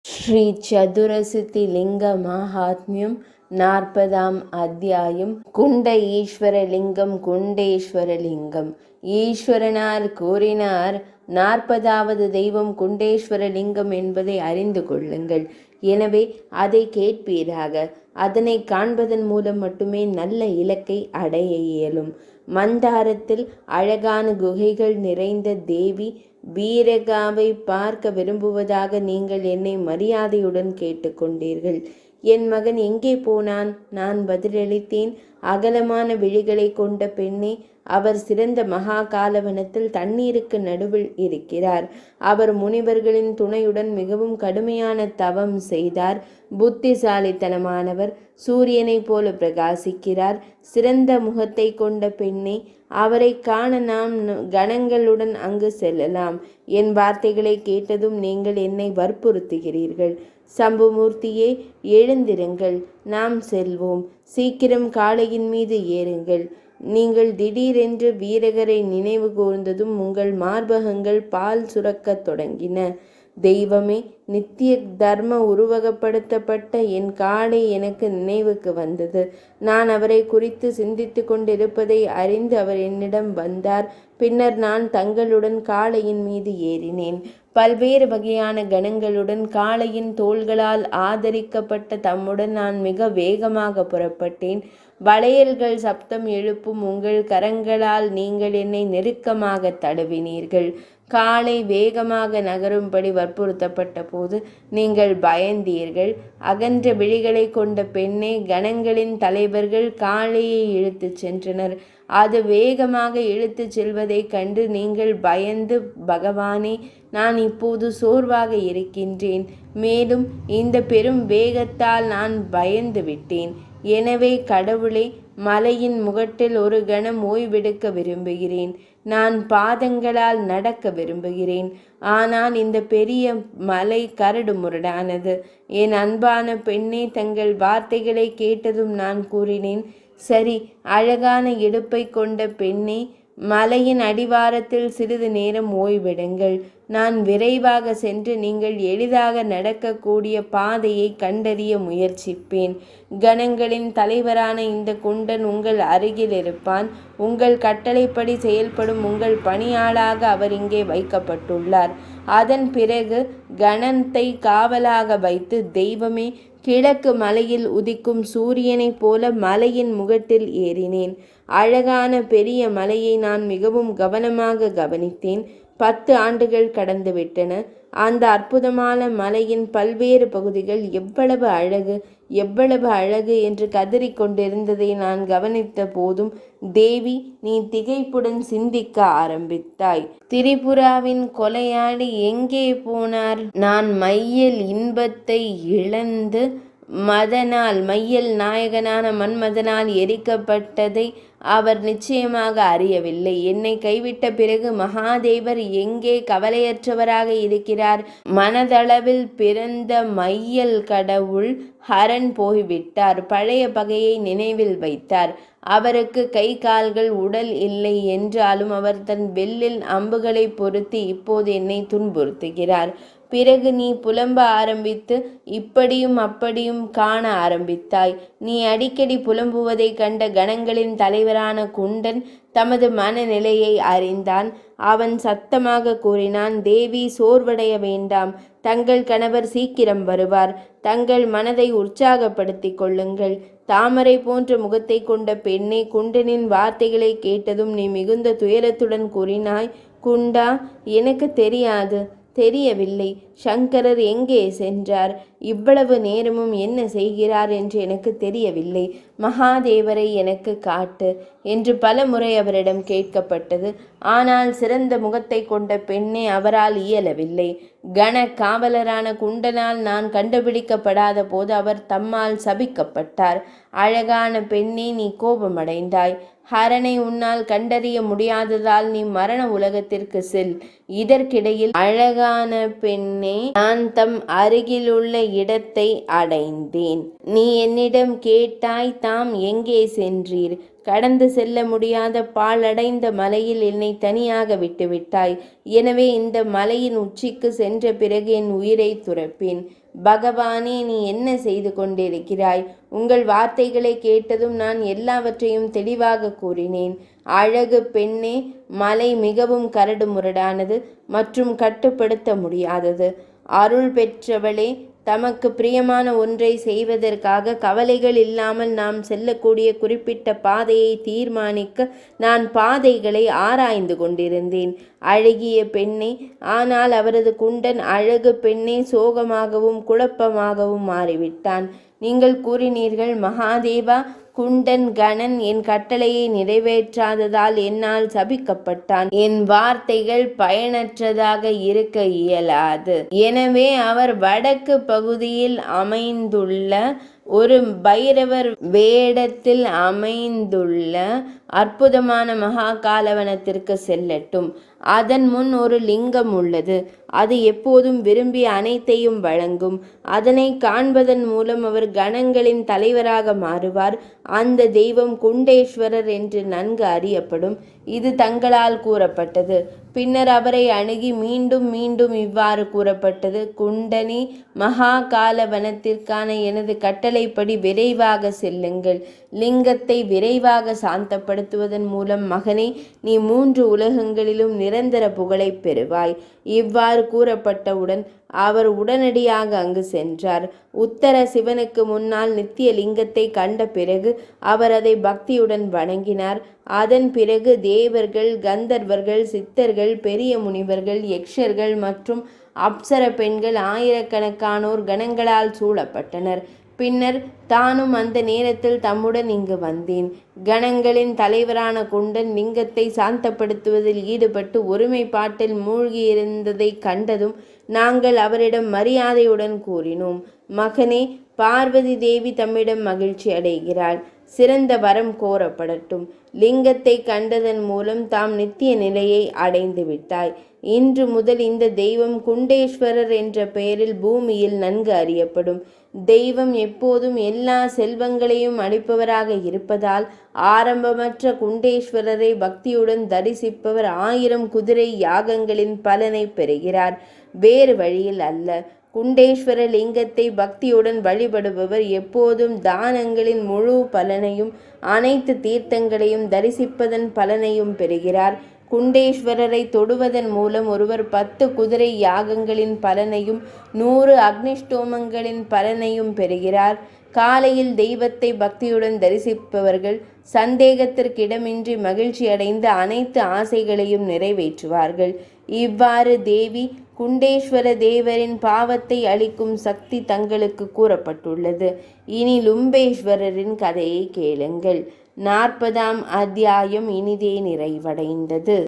ஸ்ரீ சதுரசித்தி லிங்க மகாத்மியம் 40ஆம் அத்தியாயம். குண்ட ஈஸ்வரலிங்கம். குண்டேஸ்வரலிங்கம் ஈஸ்வரனார் கூறினார். 40வது தெய்வம் குண்டேஸ்வரலிங்கம் என்பதை அறிந்து கொள்ளுங்கள். எனவே அதை கேட்பீராக. அதனை காண்பதன் மூலம் மட்டுமே நல்ல இலக்கை அடைய இயலும். மந்தாரத்தில் அழகான குகைகள் நிறைந்த தேவி வீரகாவை பார்க்க விரும்புவதாக நீங்கள் என்னை மரியாதையுடன் கேட்டுக்கொண்டீர்கள். என் மகன் எங்கே போனான்? நான் பதிலளித்தேன். அகலமான விழிகளை கொண்ட பெண்ணே, அவர் சிறந்த மகா காலவனத்தில் தண்ணீருக்கு நடுவில் இருக்கிறார். அவர் முனிவர்களின் துணையுடன் மிகவும் கடுமையான தவம் செய்தார். புத்திசாலித்தனமானவர். சூரியனைப் போல பிரகாசிக்கிறார். சிறந்த முகத்தை கொண்ட பெண்ணே, அவரை காண நாம் கணங்களுடன் அங்கு செல்லலாம். என் வார்த்தைகளை கேட்டதும் நீங்கள் என்னை வற்புறுத்துகிறீர்கள். சம்புமூர்த்தியே, எழுந்திருங்கள், நாம் செல்வோம். சீக்கிரம் காளையின் மீது ஏறுங்கள். நீங்கள் திடீரென்று வீரகரை நினைவு கூர்ந்ததும் உங்கள் மார்பகங்கள் பால் சுரக்கத் தொடங்கின. தெய்வமே, நித்திய தர்ம உருவகப்படுத்தப்பட்ட என் காளை எனக்கு நினைவுக்கு வந்தது. நான் அவரை குறித்து சிந்தித்து கொண்டிருப்பதை அறிந்து அவர் என்னிடம் வந்தார். பின்னர் நான் தங்களுடன் காளையின் மீது ஏறினேன். பல்வேறு வகையான கணங்களுடன் காளையின் தோள்களால் ஆதரிக்கப்பட்ட தம்முடன் நான் மிக வேகமாக புறப்பட்டேன். வளையல்கள் சப்தம் எழுப்பும் உங்கள் கரங்களால் நீங்கள் என்னை நெருக்கமாக தடவினீர்கள். காளை வேகமாக நகரும்படி வற்புறுத்தப்பட்ட போது நீங்கள் பயந்தீர்கள். அகன்ற விழிகளை கொண்ட பெண்ணே, கணங்களின் தலைவர்கள் காளையை இழுத்துச் சென்றனர். அது வேகமாக இழுத்துச் செல்வதைக் கண்டு நீங்கள் பயந்து, பகவானே, நான் இப்போது சோர்வாக இருக்கின்றேன். மேலும் இந்த பெரும் வேகத்தால் நான் பயந்து விட்டேன். எனவே கடவுளே, மலையின் முகட்டில் ஒரு கணம் ஓய்வெடுக்க விரும்புகிறேன். நான் பாதங்களால் நடக்க விரும்புகிறேன். ஆனால் இந்த பெரிய மலை கரடு முரடானது. என் அன்பான பெண்ணே, தங்கள் வார்த்தைகளை கேட்டதும் நான் கூறினேன். சரி, அழகான இடுப்பை கொண்ட பெண்ணே, மலையின் அடிவாரத்தில் சிறிது நேரம் ஓய்வெடுங்கள். நான் விரைவாக சென்று நீங்கள் எளிதாக நடக்கக்கூடிய பாதையை கண்டறிய முயற்சிப்பேன். கணங்களின் தலைவரான இந்த குண்டன் உங்கள் அருகில் இருப்பான். உங்கள் கட்டளைப்படி செயல்படும் உங்கள் பணியாளாக அவர் இங்கே வைக்கப்பட்டுள்ளார். அதன் பிறகு கணத்தை காவலாக வைத்து, தெய்வமே, கிழக்கு மலையில் உதிக்கும் சூரியனைப் போல மலையின் முகட்டில் ஏறினேன். அழகான பெரிய மலையை நான் மிகவும் கவனமாக கவனித்தேன். 10 ஆண்டுகள் கடந்துவிட்டன. அந்த அற்புதமான மலையின் பல்வேறு பகுதிகள் எவ்வளவு அழகு, எவ்வளவு அழகு என்று கதறிக்கொண்டிருந்ததை நான் கவனித்த போதும், தேவி, நீ திகைப்புடன் சிந்திக்க ஆரம்பித்தாய். திரிபுராவின் கொலையாளி எங்கே போனார்? நான் மையல் இன்பத்தை இழந்து மையல் நாயகனான மன்மதனால் எரிக்கப்பட்டதை அவர் நிச்சயமாக அறியவில்லை. என்னை கைவிட்ட பிறகு மகாதேவர் எங்கே கவலையற்றவராக இருக்கிறார்? மனதளவில் பிறந்த மையல் கடவுள் ஹரன் போய்விட்டார். பழைய பகையை நினைவில் வைத்தார். அவருக்கு கை கால்கள் உடல் இல்லை என்றாலும் அவர் தன் வெல்லில் அம்புகளை பொருத்தி இப்போது என்னை துன்புறுத்துகிறார். பிறகு நீ புலம்ப ஆரம்பித்து இப்படியும் அப்படியும் காண ஆரம்பித்தாய். நீ அடிக்கடி புலம்புவதை கண்ட கணங்களின் தலைவரான குண்டன் தமது மனநிலையை அறிந்தான். அவன் சத்தமாக கூறினான், தேவி, சோர்வடைய வேண்டாம். தங்கள் கணவர் சீக்கிரம் வருவார். தங்கள் மனதை உற்சாகப்படுத்திக் கொள்ளுங்கள். தாமரை போன்ற முகத்தை கொண்ட பெண்ணே, குண்டனின் வார்த்தைகளை கேட்டதும் நீ மிகுந்த துயரத்துடன் கூறினாய், குண்டா, எனக்கு தெரியவில்லை. சங்கரர் எங்கே சென்றார்? இவ்வளவு நேரமும் என்ன செய்கிறார் என்று எனக்கு தெரியவில்லை. மகாதேவரை எனக்கு காட்டு என்று பல முறை அவரிடம் கேட்கப்பட்டது. ஆனால் சிறந்த முகத்தை கொண்ட பெண்ணே, அவரால் இயலவில்லை. கண காவலரான குண்டனால் நான் கண்டுபிடிக்கப்படாத போது அவர் தம்மால் சபிக்கப்பட்டார். அழகான பெண்ணே, நீ கோபமடைந்தாய். ஹரனை உன்னால் கண்டறிய முடியாததால் நீ மரண உலகத்திற்கு செல். இதற்கிடையில் அழகான பெண்ணே, நான் தம் அருகிலுள்ள இடத்தை அடைந்தேன். நீ என்னிடம் கேட்டாய், தாம் எங்கே சென்றீர்? கடந்து செல்ல முடியாத பாழடைந்த மலையில் என்னை தனியாக விட்டுவிட்டாய். எனவே இந்த மலையின் உச்சிக்கு சென்ற பிறகு என் உயிரை துறப்பேன். பகவானே, நீ என்ன செய்து கொண்டிருக்கிறாய்? உங்கள் வார்த்தைகளை கேட்டதும் நான் எல்லாவற்றையும் தெளிவாக கூறினேன். அழகு பெண்ணே, மலை மிகவும் கரடு முரடானது மற்றும் கட்டுப்படுத்த முடியாதது. அருள் பெற்றவளே, தமக்கு பிரியமான ஒன்றை செய்வதற்காக கவலைகள் இல்லாமல் நாம் செல்லக்கூடிய குறிப்பிட்ட பாதையை தீர்மானிக்க நான் பாதைகளை ஆராய்ந்து கொண்டிருந்தேன். அழகிய பெண்ணே, ஆனால் அவரது குண்டன் அழகு பெண்ணே சோகமாகவும் குழப்பமாகவும் மாறிவிட்டான். நீங்கள் கூறினீர்கள், மகாதேவா, குண்டன் கணன் என் கட்டளையை நிறைவேற்றாததால் என்னால் சபிக்கப்பட்டான். என் வார்த்தைகள் பயனற்றதாக இருக்க இயலாது. எனவே அவர் வடக்கு பகுதியில் அமைந்துள்ள ஒரு பைரவர் வேடத்தில் அமைந்துள்ள அற்புதமான மகாகாலவனத்திற்கு செல்லட்டும். அதன் முன் ஒரு லிங்கம் உள்ளது. அது எப்போதும் விரும்பிய அனைத்தையும் வழங்கும். அதனை காண்பதன் மூலம் அவர் கணங்களின் தலைவராக மாறுவார். அந்த தெய்வம் குண்டேஸ்வரர் என்று நன்கு அறியப்படும். இது தங்களால் கூறப்பட்டது. பின்னர் அவரை அணுகி மீண்டும் மீண்டும் இவ்வாறு கூறப்பட்டது, குண்டனி, மகாகால வனத்திற்கான எனது கட்டளைப்படி விரைவாக செல்லுங்கள். லிங்கத்தை விரைவாக சாந்தப்படுத்துவதன் மூலம் மகனே, நீ 3 உலகங்களிலும் நிரந்தர புகழை பெறுவாய். இவ்வாறு கூறப்பட்டவுடன் அவர் உடனடியாக அங்கு சென்றார். உத்தர சிவனுக்கு முன்னால் நித்திய லிங்கத்தை கண்ட பிறகு அவர் அதை பக்தியுடன் வணங்கினார். அதன் பிறகு தேவர்கள், கந்தர்வர்கள், சித்தர்கள், பெரிய முனிவர்கள், யக்ஷர்கள் மற்றும் அப்சர பெண்கள் ஆயிரக்கணக்கானோர் கணங்களால் சூழப்பட்டனர். பின்னர் தானும் அந்த நேரத்தில் தம்முடன் இங்கு வந்தேன். கணங்களின் தலைவரான குண்டன் லிங்கத்தை சாந்தப்படுத்துவதில் ஈடுபட்டு ஒருமைப்பாட்டில் மூழ்கியிருந்ததை கண்டதும் நாங்கள் அவரிடம் மரியாதையுடன் கூறினோம், மகனே, பார்வதி தேவி தம்மிடம் மகிழ்ச்சி அடைகிறாள். சிறந்த வரம் கோரப்படட்டும். லிங்கத்தை கண்டதன் மூலம் தாம் நித்திய நிலையை அடைந்து விட்டாய். இன்று முதல் இந்த தெய்வம் குண்டேஸ்வரர் என்ற பெயரில் பூமியில் நன்கு அறியப்படும். தெய்வம் எப்போதும் எல்லா செல்வங்களையும் அளிப்பவராக இருப்பதால் ஆரம்பமற்ற குண்டேஸ்வரரை பக்தியுடன் தரிசிப்பவர் 1000 குதிரை யாகங்களின் பலனை பெறுகிறார், வேறு வழியில் அல்ல. குண்டேஸ்வர லிங்கத்தை பக்தியுடன் வழிபடுபவர் எப்போதும் தானங்களின் முழு பலனையும் அனைத்து தீர்த்தங்களையும் தரிசிப்பதன் பலனையும் பெறுகிறார். குண்டேஸ்வரரை தொடுவதன் மூலம் ஒருவர் 10 குதிரை யாகங்களின் பலனையும் 100 அக்னிஷ்டோமங்களின் பலனையும் பெறுகிறார். காலையில் தெய்வத்தை பக்தியுடன் தரிசிப்பவர்கள் சந்தேகத்திற்கிடமின்றி மகிழ்ச்சி அடைந்து அனைத்து ஆசைகளையும் நிறைவேற்றுவார்கள். இவ்வாறு தேவி குண்டேஸ்வர தேவரின் பாவத்தை அளிக்கும் சக்தி தங்களுக்கு கூறப்பட்டுள்ளது. இனி லும்பேஸ்வரரின் கதையை கேளுங்கள். 40ஆம் அத்தியாயம் இனிதே நிறைவடைந்தது.